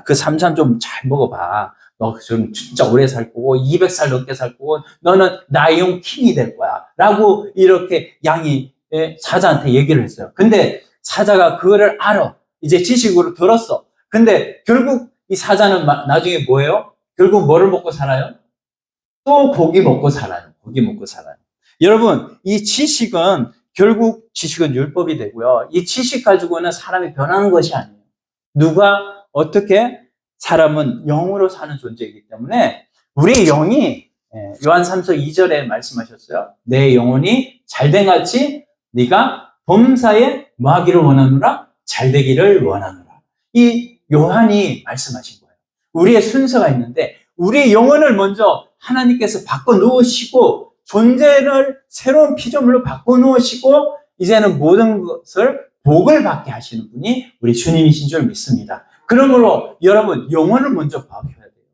A: 그 산삼 좀 잘 먹어봐. 너 좀 진짜 오래 살 거고 200살 넘게 살 거고 너는 나이용 킹이 될 거야 라고 이렇게 양이 사자한테 얘기를 했어요. 근데 사자가 그거를 알아. 이제 지식으로 들었어. 근데 결국 이 사자는 나중에 뭐예요? 결국 뭐를 먹고 살아요? 또 고기 먹고 살아요. 고기 먹고 살아요. 여러분, 이 결국 지식은 율법이 되고요. 이 지식 가지고는 사람이 변하는 것이 아니에요. 누가 어떻게 사람은 영으로 사는 존재이기 때문에 우리의 영이 요한 3서 2절에 말씀하셨어요. 내 영혼이 잘된 같이 네가 범사에 뭐 하기를 원하노라? 잘되기를 원하노라. 이 요한이 말씀하신 거예요. 우리의 순서가 있는데 우리의 영혼을 먼저 하나님께서 바꿔놓으시고 존재를 새로운 피조물로 바꿔놓으시고 이제는 모든 것을 복을 받게 하시는 분이 우리 주님이신 줄 믿습니다. 그러므로 여러분 영혼을 먼저 바꿔야 돼요.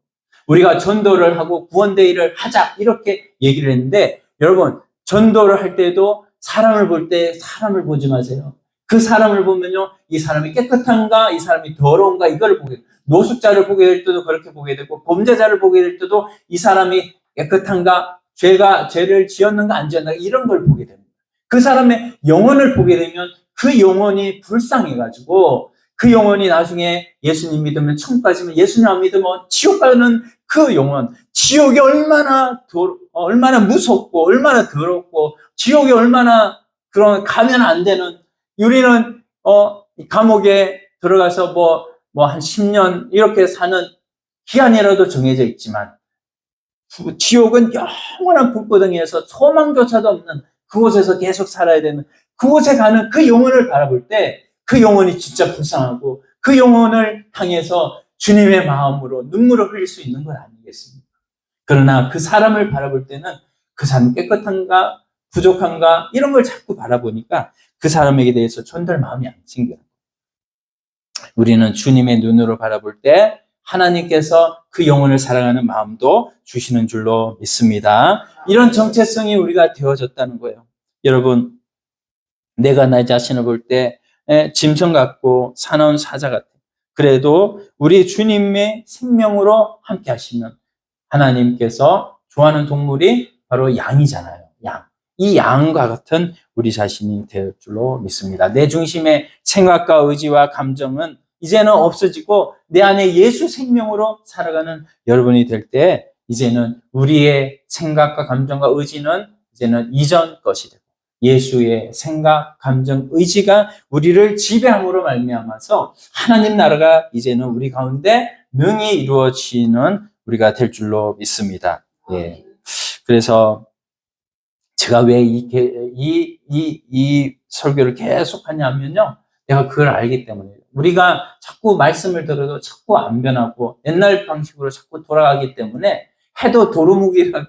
A: 우리가 전도를 하고 구원대회를 하자 이렇게 얘기를 했는데 여러분 전도를 할 때도 사람을 볼 때 사람을 보지 마세요. 그 사람을 보면요 이 사람이 깨끗한가 이 사람이 더러운가 이걸 보게 돼요. 노숙자를 보게 될 때도 그렇게 보게 되고 범죄자를 보게 될 때도 이 사람이 깨끗한가 죄를 지었는가 안 지었는가 이런 걸 보게 됩니다. 그 사람의 영혼을 보게 되면 그 영혼이 불쌍해가지고 그 영혼이 나중에 예수님 믿으면 천국 가지면 예수님 안 믿으면 지옥 가는 그 영혼, 지옥이 얼마나 무섭고 얼마나 더럽고 지옥이 얼마나 가면 안 되는 우리는 감옥에 들어가서 한 10년 이렇게 사는 기한이라도 정해져 있지만 지옥은 영원한 불구덩이에서 소망조차도 없는 그곳에서 계속 살아야 되는, 그곳에 가는 그 영혼을 바라볼 때 그 영혼이 진짜 불쌍하고 그 영혼을 향해서 주님의 마음으로 눈물을 흘릴 수 있는 건 아니겠습니까? 그러나 그 사람을 바라볼 때는 그 사람 깨끗한가 부족한가 이런 걸 자꾸 바라보니까 그 사람에게 대해서 존댓 마음이 안 생겨요. 우리는 주님의 눈으로 바라볼 때 하나님께서 그 영혼을 사랑하는 마음도 주시는 줄로 믿습니다. 이런 정체성이 우리가 되어졌다는 거예요. 여러분, 내가 나 자신을 볼 때 짐승 같고 사나운 사자 같아. 그래도 우리 주님의 생명으로 함께 하시면 하나님께서 좋아하는 동물이 바로 양이잖아요. 양. 이 양과 같은 우리 자신이 될 줄로 믿습니다. 내 중심의 생각과 의지와 감정은 이제는 없어지고 내 안에 예수 생명으로 살아가는 여러분이 될 때 이제는 우리의 생각과 감정과 의지는 이제는 이전 것이 되고 예수의 생각, 감정, 의지가 우리를 지배함으로 말미암아서 하나님 나라가 이제는 우리 가운데 능히 이루어지는 우리가 될 줄로 믿습니다. 예. 그래서 제가 왜 이 설교를 계속 하냐면요. 내가 그걸 알기 때문에. 우리가 자꾸 말씀을 들어도 자꾸 안 변하고 옛날 방식으로 자꾸 돌아가기 때문에 해도 도루묵이라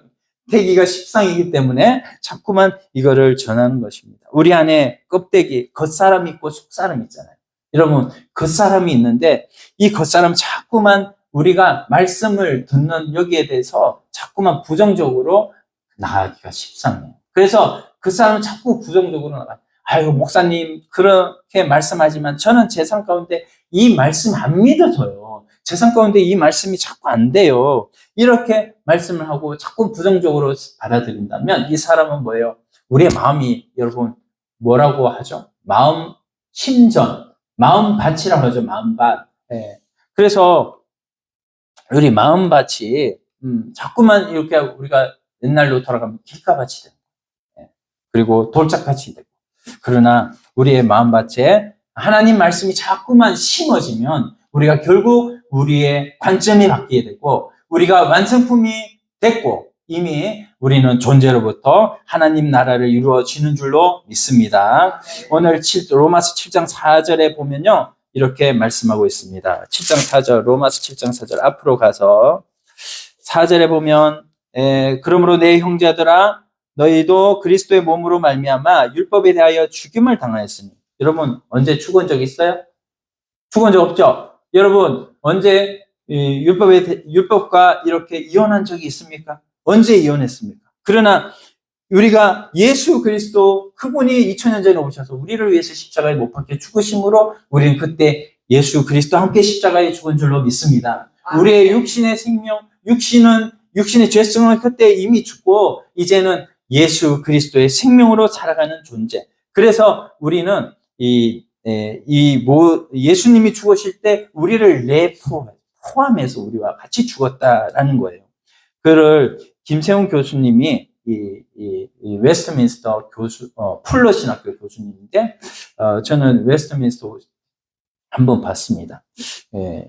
A: 되기가 십상이기 때문에 자꾸만 이거를 전하는 것입니다. 우리 안에 껍데기, 겉사람이 있고 속사람이 있잖아요. 여러분, 겉사람이 있는데 이 겉사람 자꾸만 우리가 말씀을 듣는 여기에 대해서 자꾸만 부정적으로 나가기가 십상이에요. 그래서 그 사람은 자꾸 부정적으로 나가요. 아유, 목사님, 그렇게 말씀하지만 저는 제 삶 가운데 이 말씀 안 믿어져요. 제 삶 가운데 이 말씀이 자꾸 안 돼요. 이렇게 말씀을 하고 자꾸 부정적으로 받아들인다면 이 사람은 뭐예요? 우리의 마음이, 여러분, 뭐라고 하죠? 마음 심전, 마음밭이라고 하죠. 마음밭. 예. 그래서 우리 마음밭이 자꾸만 이렇게 우리가 옛날로 돌아가면 길가밭이 되고, 예. 그리고 돌짝밭이 되고. 그러나 우리의 마음밭에 하나님 말씀이 자꾸만 심어지면 우리가 결국 우리의 관점이 바뀌게 되고 우리가 완성품이 됐고 이미 우리는 존재로부터 하나님 나라를 이루어지는 줄로 믿습니다. 오늘 로마서 7장 4절에 보면요. 이렇게 말씀하고 있습니다. 7장 4절, 로마서 7장 4절 앞으로 가서 4절에 보면 그러므로 내 형제들아 너희도 그리스도의 몸으로 말미암아 율법에 대하여 죽임을 당하였으니. 여러분 언제 죽은 적 있어요? 죽은 적 없죠? 여러분 언제 율법과 이렇게 이혼한 적이 있습니까? 언제 이혼했습니까? 그러나 우리가 예수 그리스도 그분이 2000년 전에 오셔서 우리를 위해서 십자가에 못 박혀 죽으심으로 우리는 그때 예수 그리스도와 함께 십자가에 죽은 줄로 믿습니다. 우리의 육신의 생명, 육신의 죄성은 그때 이미 죽고 이제는 예수 그리스도의 생명으로 살아가는 존재. 그래서 우리는 예수님이 죽으실 때 우리를 포함해서 우리와 같이 죽었다라는 거예요. 그를 김세훈 교수님이 이 웨스트민스터 풀러 신학교 교수님인데 저는 웨스트민스터 한번 봤습니다.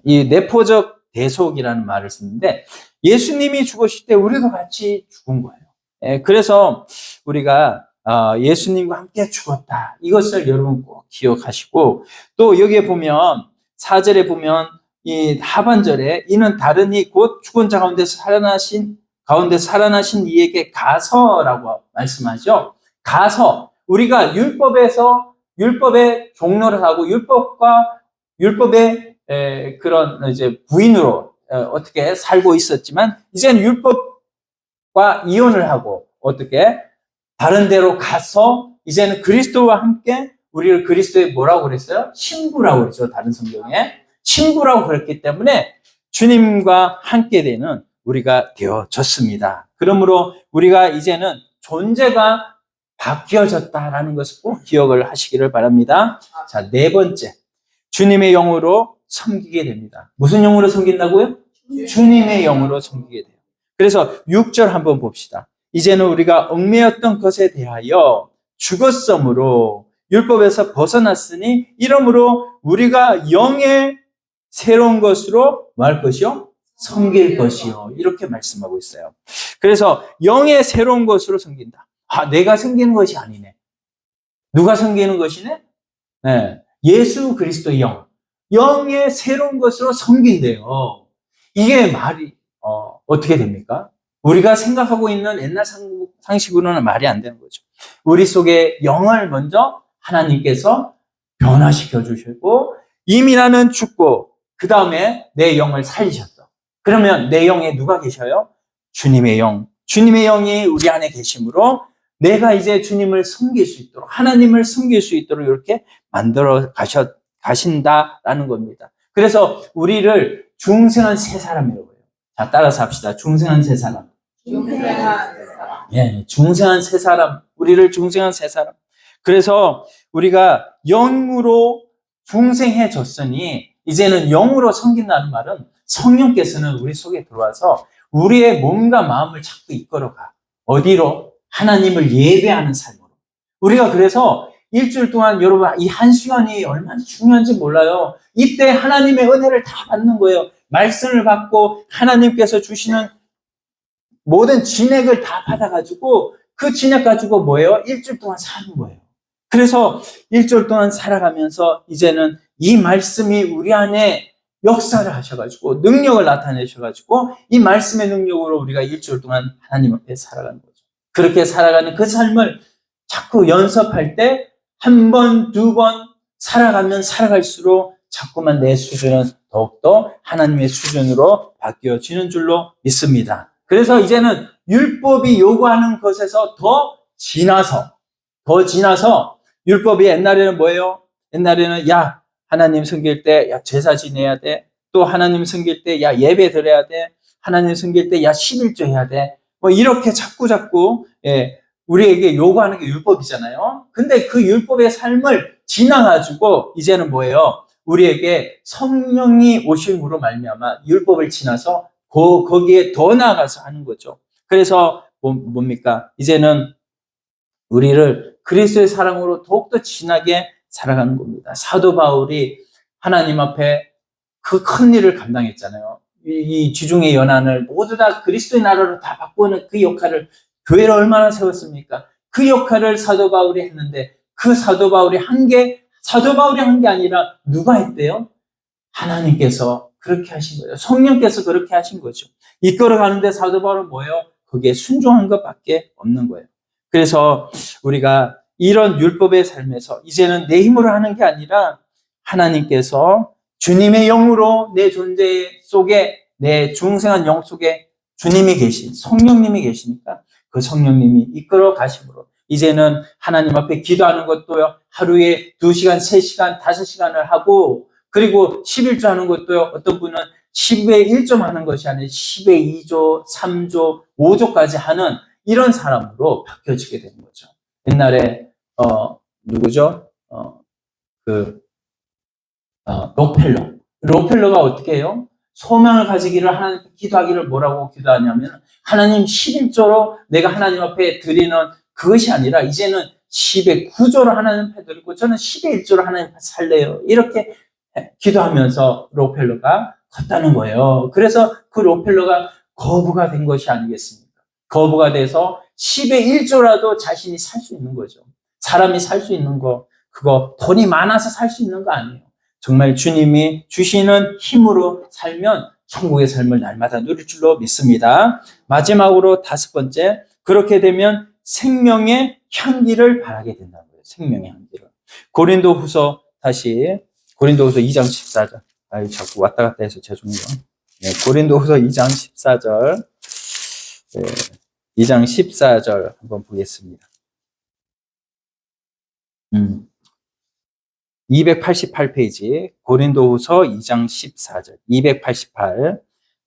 A: 이 내포적 대속이라는 말을 쓰는데 예수님이 죽으실 때 우리도 같이 죽은 거예요. 그래서 우리가 예수님과 함께 죽었다. 이것을 여러분 꼭 기억하시고 또 여기에 보면 4절에 보면 이 하반절에 이는 다르니 곧 죽은 자 가운데서 살아나신 이에게 가서라고 말씀하죠. 가서 우리가 율법의 종로를 하고 율법의 그런 이제 부인으로 어떻게 살고 있었지만 이제는 율법과 이혼을 하고 어떻게 다른 데로 가서 이제는 그리스도와 함께 우리를 그리스도의 뭐라고 그랬어요? 신부라고 그랬죠. 다른 성경에 신부라고 그랬기 때문에 주님과 함께 되는 우리가 되어졌습니다. 그러므로 우리가 이제는 존재가 바뀌어졌다라는 것을 꼭 기억을 하시기를 바랍니다. 자, 네 번째, 주님의 영으로 섬기게 됩니다. 무슨 영으로 섬긴다고요? 주님의 영으로 섬기게 돼요. 그래서 6절 한번 봅시다. 이제는 우리가 얽매였던 것에 대하여 죽었으므로 율법에서 벗어났으니 이러므로 우리가 영의 새로운 것으로 뭐 할 것이요? 섬길 것이요. 이렇게 말씀하고 있어요. 그래서 영의 새로운 것으로 섬긴다. 내가 섬기는 것이 아니네. 누가 섬기는 것이네? 네, 예수 그리스도의 영의 새로운 것으로 섬긴대요. 이게 말이 어떻게 됩니까? 우리가 생각하고 있는 옛날 상식으로는 말이 안 되는 거죠. 우리 속에 영을 먼저 하나님께서 변화시켜 주시고 이미 나는 죽고 그 다음에 내 영을 살리셨어. 그러면 내 영에 누가 계셔요? 주님의 영이 우리 안에 계심으로 내가 이제 주님을 섬길 수 있도록, 하나님을 섬길 수 있도록 이렇게 만들어 가신다라는 겁니다. 그래서 우리를 중생한 새 사람이라고 해요. 자, 따라서 합시다. 중생한 새 사람. 예, 중생한 새 사람. 우리를 중생한 새 사람. 그래서 우리가 영으로 중생해졌으니 이제는 영으로 섬긴다는 말은 성령께서는 우리 속에 들어와서 우리의 몸과 마음을 자꾸 이끌어가. 어디로? 하나님을 예배하는 삶으로. 우리가 그래서 일주일 동안 여러분 이 한 시간이 얼마나 중요한지 몰라요. 이때 하나님의 은혜를 다 받는 거예요. 말씀을 받고 하나님께서 주시는 모든 진액을 다 받아가지고 그 진액 가지고 뭐예요? 일주일 동안 사는 거예요. 그래서 일주일 동안 살아가면서 이제는 이 말씀이 우리 안에 역사를 하셔가지고 능력을 나타내셔가지고 이 말씀의 능력으로 우리가 일주일 동안 하나님 앞에 살아가는 거죠. 그렇게 살아가는 그 삶을 자꾸 연습할 때 한 번, 두 번 살아가면 살아갈수록 자꾸만 내 수준은 더욱더 하나님의 수준으로 바뀌어지는 줄로 믿습니다. 그래서 이제는 율법이 요구하는 것에서 더 지나서 율법이 옛날에는 뭐예요? 옛날에는 하나님 섬길 때 제사 지내야 돼. 또 하나님 섬길 때 예배 드려야 돼. 하나님 섬길 때 11조 해야 돼. 뭐 이렇게 자꾸 우리에게 요구하는 게 율법이잖아요. 근데 그 율법의 삶을 지나가지고 이제는 뭐예요? 우리에게 성령이 오심으로 말미암아 율법을 지나서 거기에 더 나아가서 하는 거죠. 그래서 뭡니까? 이제는 우리를 그리스도의 사랑으로 더욱더 진하게 살아가는 겁니다. 사도 바울이 하나님 앞에 그 큰 일을 감당했잖아요. 이 지중해 연안을 모두 다 그리스도의 나라로 다 바꾸는 그 역할을 교회를 얼마나 세웠습니까? 그 역할을 사도 바울이 했는데 그 사도 바울이 한 게 아니라 누가 했대요? 하나님께서 그렇게 하신 거예요. 성령께서 그렇게 하신 거죠. 이끌어가는데 사도 바울은 뭐예요? 거기에 순종한 것밖에 없는 거예요. 그래서 우리가 이런 율법의 삶에서 이제는 내 힘으로 하는 게 아니라 하나님께서 주님의 영으로 내 존재 속에 내 중생한 영 속에 주님이 계신 성령님이 계시니까 그 성령님이 이끌어 가심으로 이제는 하나님 앞에 기도하는 것도요. 하루에 2시간, 3시간, 5시간을 하고 그리고 11조 하는 것도요. 어떤 분은 10의 1조 하는 것이 아니라 10의 2조, 3조, 5조까지 하는 이런 사람으로 바뀌어지게 되는 거죠. 옛날에 누구죠? 록펠러가 어떻게 해요? 소망을 가지기를 하나님께 기도하기를 뭐라고 기도하냐면 하나님 11조로 내가 하나님 앞에 드리는 그것이 아니라 이제는 10의 9조로 하나님 앞에 드리고 저는 10의 1조로 하나님 앞에 살래요. 이렇게 기도하면서 록펠러가 컸다는 거예요. 그래서 그 록펠러가 거부가 된 것이 아니겠습니까? 거부가 돼서 10의 1조라도 자신이 살 수 있는 거죠. 사람이 살 수 있는 거, 그거 돈이 많아서 살 수 있는 거 아니에요. 정말 주님이 주시는 힘으로 살면 천국의 삶을 날마다 누릴 줄로 믿습니다. 마지막으로 5번째, 그렇게 되면 생명의 향기를 바라게 된다는 거예요. 생명의 향기를. 고린도후서 2장 14절. 자꾸 왔다 갔다 해서 죄송해요. 고린도후서 2장 14절. 2장 14절 한번 보겠습니다. 288페이지 고린도후서 2장 14절 288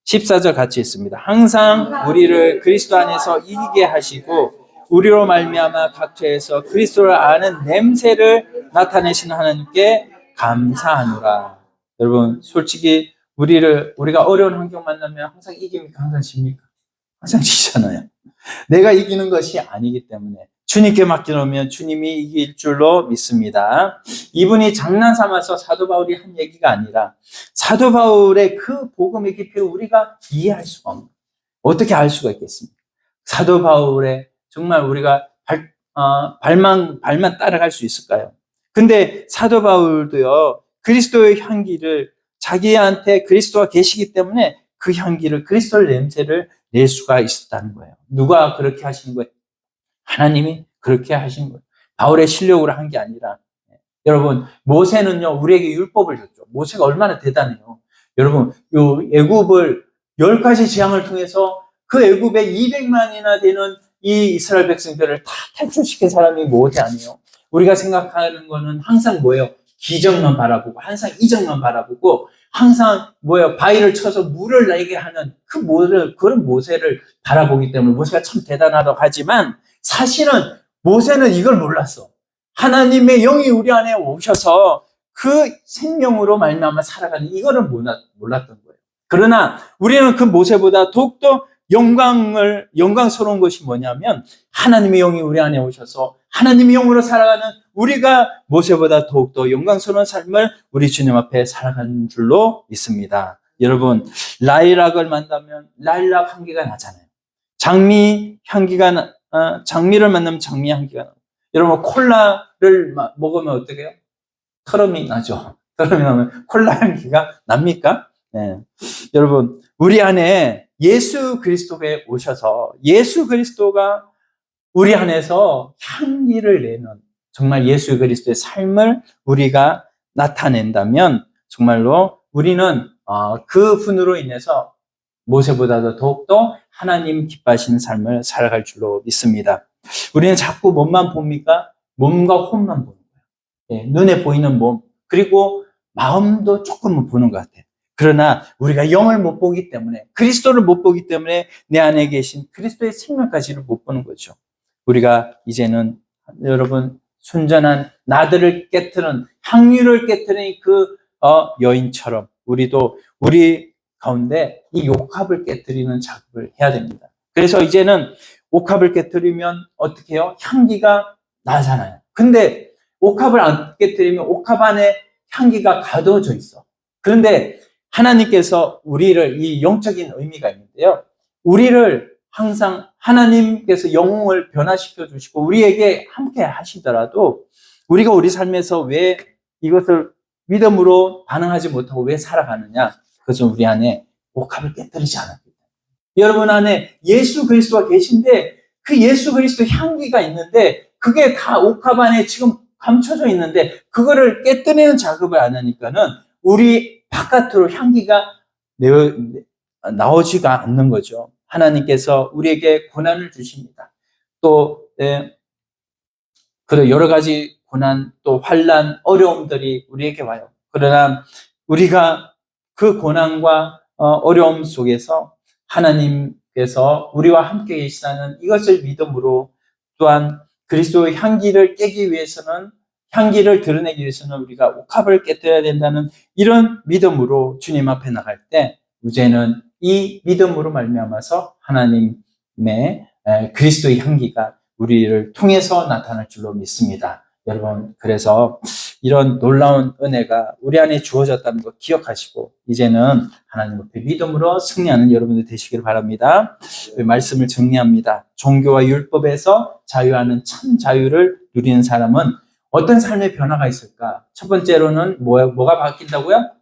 A: 14절 같이 있습니다. 항상 우리를 그리스도 안에서 이기게 하시고 우리로 말미암아 각처에서 그리스도를 아는 냄새를 나타내시는 하나님께 감사하노라. 여러분 솔직히 우리가 어려운 환경 만나면 항상 이깁니까? 항상 집니까? 항상 지잖아요. 내가 이기는 것이 아니기 때문에 주님께 맡겨놓으면 주님이 이길 줄로 믿습니다. 이분이 장난삼아서 사도 바울이 한 얘기가 아니라 사도 바울의 그 복음의 깊이를 우리가 이해할 수가 없는, 어떻게 알 수가 있겠습니까? 사도 바울의 정말 우리가 발만 따라갈 수 있을까요? 근데 사도 바울도요, 그리스도의 향기를 자기한테 그리스도가 계시기 때문에 그 향기를, 그리스도의 냄새를 낼 수가 있었다는 거예요. 누가 그렇게 하신 거예요? 하나님이 그렇게 하신 거예요. 바울의 실력으로 한 게 아니라. 여러분, 모세는요, 우리에게 율법을 줬죠. 모세가 얼마나 대단해요. 여러분, 요 애굽을 10가지 재앙을 통해서 그 애굽에 200만이나 되는 이 이스라엘 백성들을 다 탈출시킨 사람이 모세 아니에요? 우리가 생각하는 거는 항상 뭐예요? 기적만 바라보고, 항상 이적만 바라보고, 항상 뭐예요? 바위를 쳐서 물을 내게 하는 그런 모세를 바라보기 때문에 모세가 참 대단하다고 하지만, 사실은 모세는 이걸 몰랐어. 하나님의 영이 우리 안에 오셔서 그 생명으로 말미암아 살아가는 이거를 몰랐던 거예요. 그러나 우리는 그 모세보다 더욱더 영광스러운 것이 뭐냐면, 하나님의 영이 우리 안에 오셔서 하나님의 영으로 살아가는 우리가 모세보다 더욱더 영광스러운 삶을 우리 주님 앞에 살아가는 줄로 믿습니다. 여러분, 라일락을 만나면 라일락 향기가 나잖아요. 장미를 만나면 장미 향기가 나요. 여러분, 콜라를 먹으면 어떻게 해요? 털음이 나죠. 털음이 나면 콜라 향기가 납니까? 네. 여러분, 우리 안에 예수 그리스도에 오셔서 예수 그리스도가 우리 안에서 향기를 내는, 정말 예수 그리스도의 삶을 우리가 나타낸다면 정말로 우리는 그 분으로 인해서 모세보다도 더욱더 하나님 기뻐하시는 삶을 살아갈 줄로 믿습니다. 우리는 자꾸 몸만 봅니까? 몸과 혼만 보는 거예요. 눈에 보이는 몸, 그리고 마음도 조금은 보는 것 같아요. 그러나 우리가 영을 못 보기 때문에, 그리스도를 못 보기 때문에 내 안에 계신 그리스도의 생명까지를 못 보는 거죠. 우리가 이제는 여러분, 순전한 나들을 깨트는, 향유를 깨트는 그 여인처럼 우리도 우리 가운데 이 옥합을 깨트리는 작업을 해야 됩니다. 그래서 이제는 옥합을 깨트리면 어떻게 해요? 향기가 나잖아요. 근데 옥합을 안 깨트리면 옥합 안에 향기가 가둬져 있어. 그런데 하나님께서 우리를, 이 영적인 의미가 있는데요, 우리를 항상 하나님께서 영을 변화시켜 주시고 우리에게 함께 하시더라도 우리가 우리 삶에서 왜 이것을 믿음으로 반응하지 못하고 왜 살아가느냐? 그것은 우리 안에 옥합을 깨뜨리지 않았기 때문에. 여러분 안에 예수 그리스도가 계신데 그 예수 그리스도 향기가 있는데 그게 다 옥합 안에 지금 감춰져 있는데 그거를 깨뜨리는 작업을 안 하니까는 우리 바깥으로 향기가 나오지가 않는 거죠. 하나님께서 우리에게 고난을 주십니다. 또 그리고 여러 가지 고난, 또 환난, 어려움들이 우리에게 와요. 그러나 우리가 그 고난과 어려움 속에서 하나님께서 우리와 함께 계시다는 이것을 믿음으로, 또한 그리스도의 향기를 깨기 위해서는, 향기를 드러내기 위해서는 우리가 옥합을 깨뜨려야 된다는 이런 믿음으로 주님 앞에 나갈 때 이제는 이 믿음으로 말미암아서 하나님의 그리스도의 향기가 우리를 통해서 나타날 줄로 믿습니다. 여러분, 그래서 이런 놀라운 은혜가 우리 안에 주어졌다는 거 기억하시고 이제는 하나님 앞에 믿음으로 승리하는 여러분들 되시길 바랍니다. 말씀을 정리합니다. 종교와 율법에서 자유하는 참 자유를 누리는 사람은 어떤 삶의 변화가 있을까? 첫 번째로는 뭐가 바뀐다고요?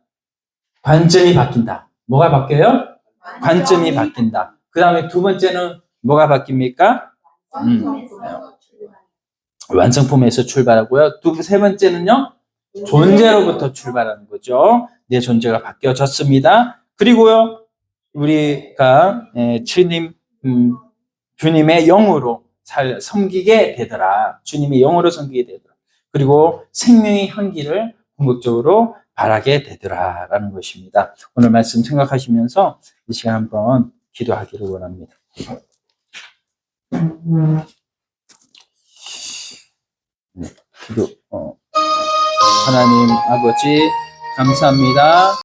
A: 관점이 바뀐다. 뭐가 바뀌어요? 관점이 바뀐다. 그 다음에 두 번째는 뭐가 바뀝니까? 완성품에서 출발하고요. 세 번째는요, 존재로부터 출발하는 거죠. 내 존재가 바뀌어졌습니다. 그리고요, 우리가 주님의 영으로 섬기게 되더라. 주님의 영으로 섬기게 되더라. 그리고 생명의 향기를 궁극적으로 바라게 되더라라는 것입니다. 오늘 말씀 생각하시면서 이 시간 한번 기도하기를 원합니다. 기도. 하나님 아버지 감사합니다.